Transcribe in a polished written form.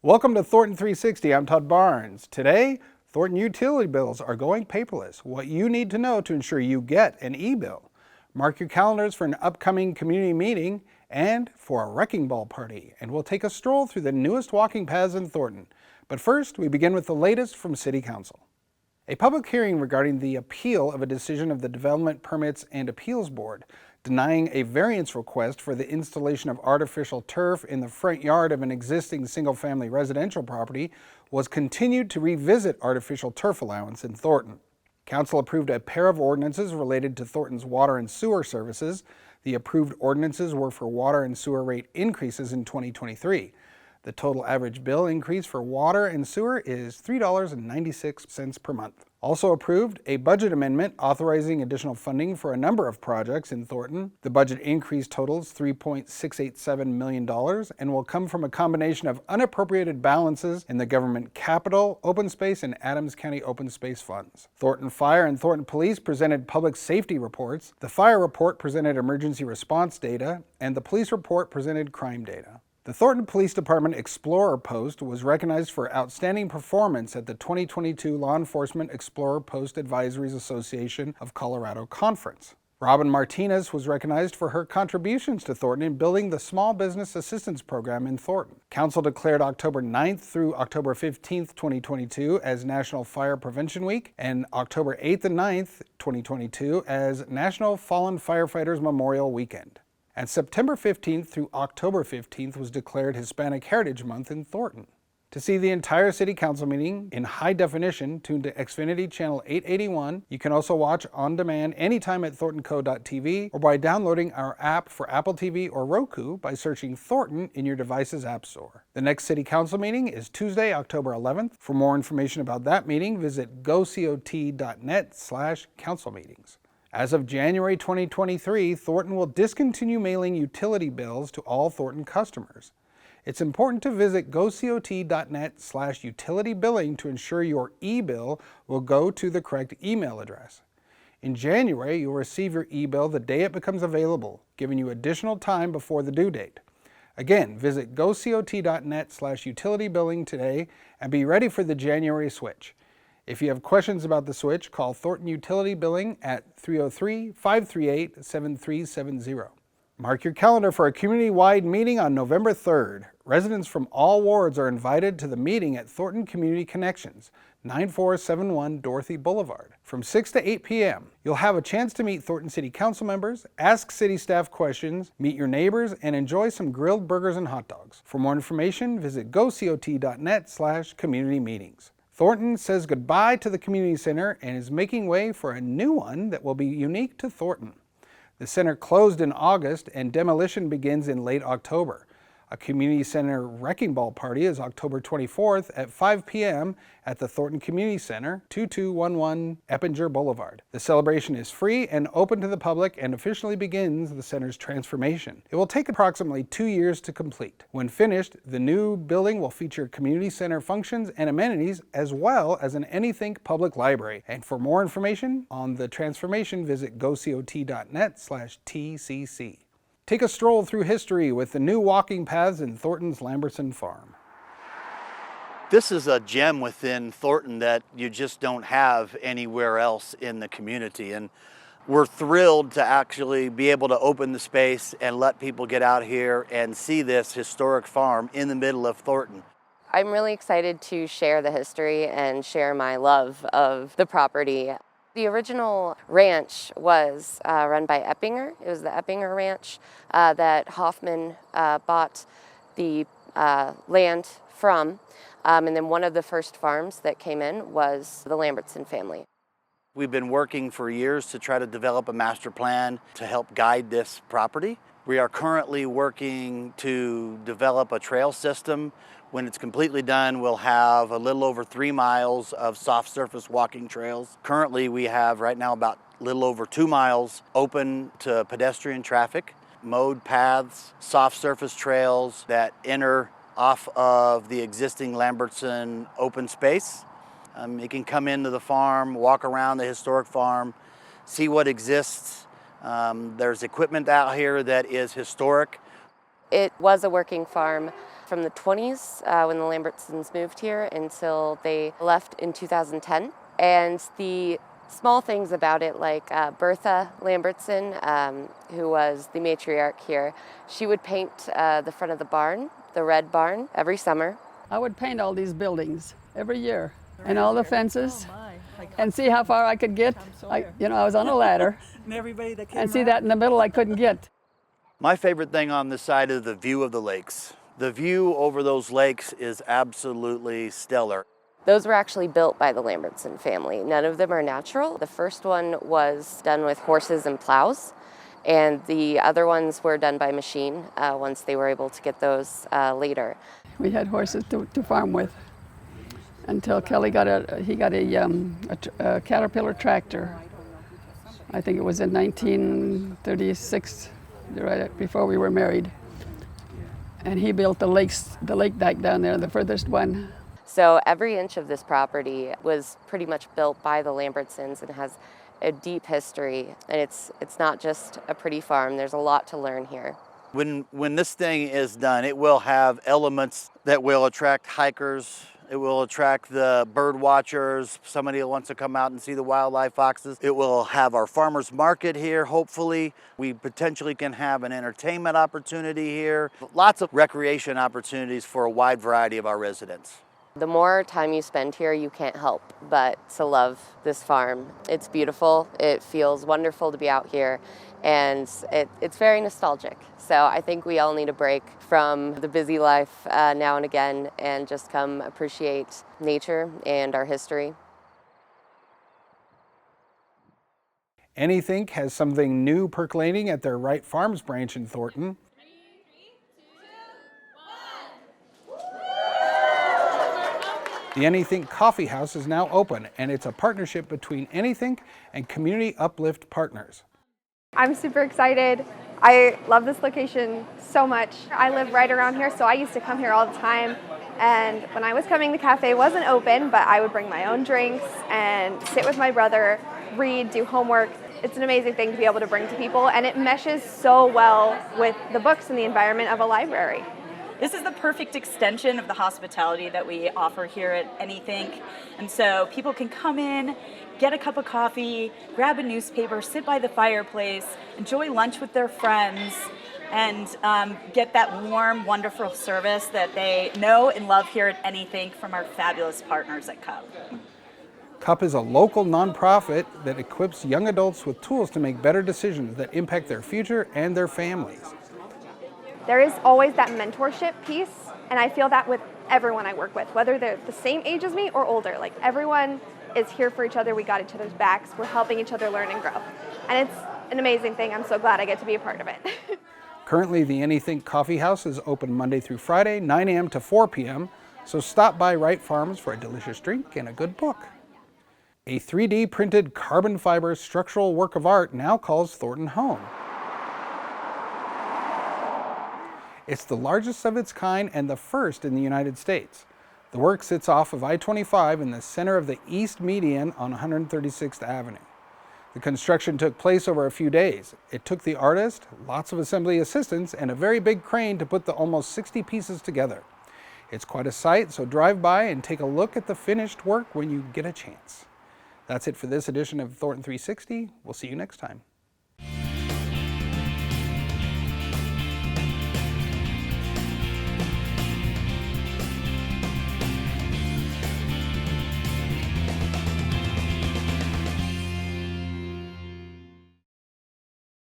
Welcome to Thornton360. I'm Todd Barnes. Today, Thornton utility bills are going paperless. What you need to know to ensure you get an e-bill. Mark your calendars for an upcoming community meeting and for a wrecking ball party. And we'll take a stroll through the newest walking paths in Thornton. But first, we begin with the latest from City Council. A public hearing regarding the appeal of a decision of the Development Permits and Appeals Board denying a variance request for the installation of artificial turf in the front yard of an existing single-family residential property was continued to revisit artificial turf allowance in Thornton. Council approved a pair of ordinances related to Thornton's water and sewer services. The approved ordinances were for water and sewer rate increases in 2023. The total average bill increase for water and sewer is $3.96 per month. Also approved a budget amendment authorizing additional funding for a number of projects in Thornton. The budget increase totals $3.687 million and will come from a combination of unappropriated balances in the government capital, open space, and Adams County open space funds. Thornton Fire and Thornton Police presented public safety reports. The fire report presented emergency response data, and the police report presented crime data. The Thornton Police Department Explorer Post was recognized for outstanding performance at the 2022 Law Enforcement Explorer Post Advisories Association of Colorado Conference. Robin Martinez was recognized for her contributions to Thornton in building the Small Business Assistance Program in Thornton. Council declared October 9th through October 15th, 2022 as National Fire Prevention Week and October 8th and 9th, 2022 as National Fallen Firefighters Memorial Weekend. And September 15th through October 15th was declared Hispanic Heritage Month in Thornton. To see the entire City Council meeting in high definition, tune to Xfinity Channel 881. You can also watch on demand anytime at thorntonco.tv or by downloading our app for Apple TV or Roku by searching Thornton in your device's app store. The next City Council meeting is Tuesday, October 11th. For more information about that meeting, visit gocot.net/council meetings. As of January 2023, Thornton will discontinue mailing utility bills to all Thornton customers. It's important to visit gocot.net/utility billing to ensure your e-bill will go to the correct email address. In January, you'll receive your e-bill the day it becomes available, giving you additional time before the due date. Again, visit gocot.net/utility billing today and be ready for the January switch. If you have questions about the switch, call Thornton Utility Billing at 303-538-7370. Mark your calendar for a community-wide meeting on November 3rd. Residents from all wards are invited to the meeting at Thornton Community Connections, 9471 Dorothy Boulevard, from 6 to 8 p.m. You'll have a chance to meet Thornton City Council members, ask city staff questions, meet your neighbors, and enjoy some grilled burgers and hot dogs. For more information, visit gocot.net/community meetings. Thornton says goodbye to the community center and is making way for a new one that will be unique to Thornton. The center closed in August and demolition begins in late October. A community center wrecking ball party is October 24th at 5 p.m. at the Thornton Community Center, 2211 Eppinger Boulevard. The celebration is free and open to the public and officially begins the center's transformation. It will take approximately 2 years to complete. When finished, the new building will feature community center functions and amenities as well as an Anythink public library. And for more information on the transformation, visit gocot.net/TCC. Take a stroll through history with the new walking paths in Thornton's Lambertson farm. This is a gem within Thornton that you just don't have anywhere else in the community. And we're thrilled to actually be able to open the space and let people get out here and see this historic farm in the middle of Thornton. I'm really excited to share the history and share my love of the property. The original ranch was run by Eppinger. It was the Eppinger Ranch that Hoffman bought the land from. And then one of the first farms that came in was the Lambertson family. We've been working for years to try to develop a master plan to help guide this property. We are currently working to develop a trail system. When it's completely done, we'll have a little over 3 miles of soft surface walking trails. Currently, we have right now about a little over 2 miles open to pedestrian traffic, mowed paths, soft surface trails that enter off of the existing Lambertson open space. You can come into the farm, walk around the historic farm, see what exists. There's equipment out here that is historic. It was a working farm from the 20s when the Lambertsons moved here until they left in 2010. And the small things about it, like Bertha Lambertson, who was the matriarch here, she would paint the front of the barn, the red barn, every summer. I would paint all these buildings every year and all the fences and see how far I could get. I was on a ladder and see that in the middle I couldn't get. My favorite thing on this side is the view of the lakes. The view over those lakes is absolutely stellar. Those were actually built by the Lambertson family. None of them are natural. The first one was done with horses and plows, and the other ones were done by machine once they were able to get those later. We had horses to farm with until Kelly got a Caterpillar tractor. I think it was in 1936, right before we were married. And he built the lake dike down there, the furthest one. So every inch of this property was pretty much built by the Lambertsons and has a deep history. And it's not just a pretty farm, there's a lot to learn here. When this thing is done, it will have elements that will attract hikers. It will attract the bird watchers, somebody who wants to come out and see the wildlife foxes. It will have our farmers market here, hopefully. We potentially can have an entertainment opportunity here. Lots of recreation opportunities for a wide variety of our residents. The more time you spend here, you can't help but to love this farm. It's beautiful, it feels wonderful to be out here, and it's very nostalgic. So I think we all need a break from the busy life now and again and just come appreciate nature and our history. Anythink has something new percolating at their Wright Farms branch in Thornton. The Anythink Coffee House is now open, and it's a partnership between Anythink and Community Uplift Partners. I'm super excited. I love this location so much. I live right around here, so I used to come here all the time. And when I was coming, the cafe wasn't open, but I would bring my own drinks and sit with my brother, read, do homework. It's an amazing thing to be able to bring to people, and it meshes so well with the books and the environment of a library. This is the perfect extension of the hospitality that we offer here at Anythink. And so people can come in, get a cup of coffee, grab a newspaper, sit by the fireplace, enjoy lunch with their friends, and get that warm, wonderful service that they know and love here at Anythink from our fabulous partners at CUP. CUP is a local nonprofit that equips young adults with tools to make better decisions that impact their future and their families. There is always that mentorship piece, and I feel that with everyone I work with, whether they're the same age as me or older. Like, everyone is here for each other. We got each other's backs. We're helping each other learn and grow. And it's an amazing thing. I'm so glad I get to be a part of it. Currently, the Anythink Coffee House is open Monday through Friday, 9 a.m. to 4 p.m., so stop by Wright Farms for a delicious drink and a good book. A 3D printed carbon fiber structural work of art now calls Thornton home. It's the largest of its kind and the first in the United States. The work sits off of I-25 in the center of the East Median on 136th Avenue. The construction took place over a few days. It took the artist, lots of assembly assistants, and a very big crane to put the almost 60 pieces together. It's quite a sight, so drive by and take a look at the finished work when you get a chance. That's it for this edition of Thornton360. We'll see you next time.